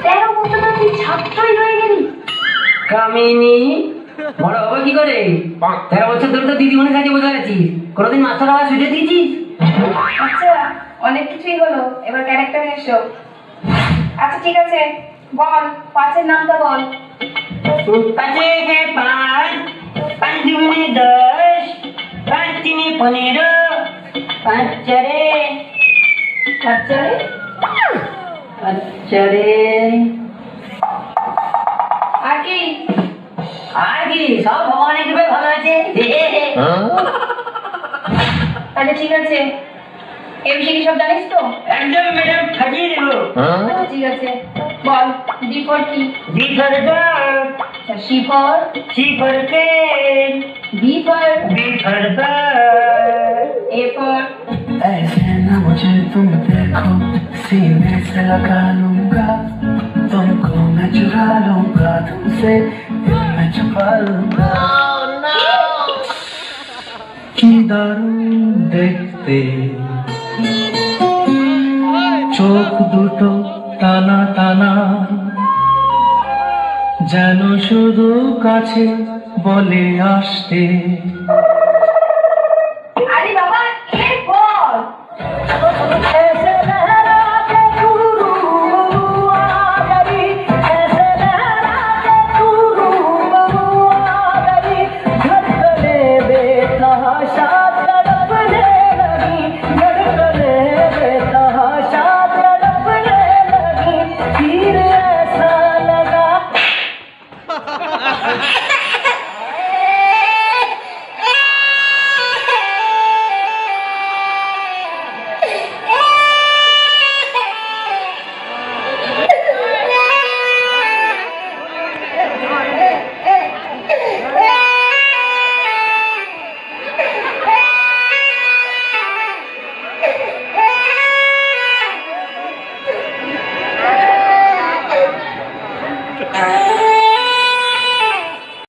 13 বছর তুই ছাত্রই হয়ে গেলি। কামিনী বড় হবে কি করে? 13 বছর ধরে তো দিদিমণির কাছে বসে আছিস, কোনোদিন মাস্টার হওয়া সুযোগ দিয়েছিস? আচ্ছা, অনেক কিছুই হলো, এবার ক্যারেক্টারে এসো। আচ্ছা ঠিক আছে, বল 5-এর নামটা বল। 5 है 5, 5 दूनी 10, 5 तीनी 15, 5 चारे আর কি? আর কি সব ভগবানের কৃপায় ভালো আছে। আচ্ছা ঠিক আছে, এবিসিডি সব জানিস তো? একদম ম্যাডাম ফাটিয়ে দেব। আচ্ছা ঠিক আছে, বল ডি ফর কি? D for dog, আচ্ছা C for? C for cat, B for? B for bird, A for? ऐसे न मुझे तुम देखो, सीने से लगा लूंगा तुमको, मैं चुरा लूंगा तुमसे, दिल में छुपा लूंगा। কি দারুণ দেখতে চোখ দুটো টানা টানা, যেন শুধু কাছে বলে আসতে।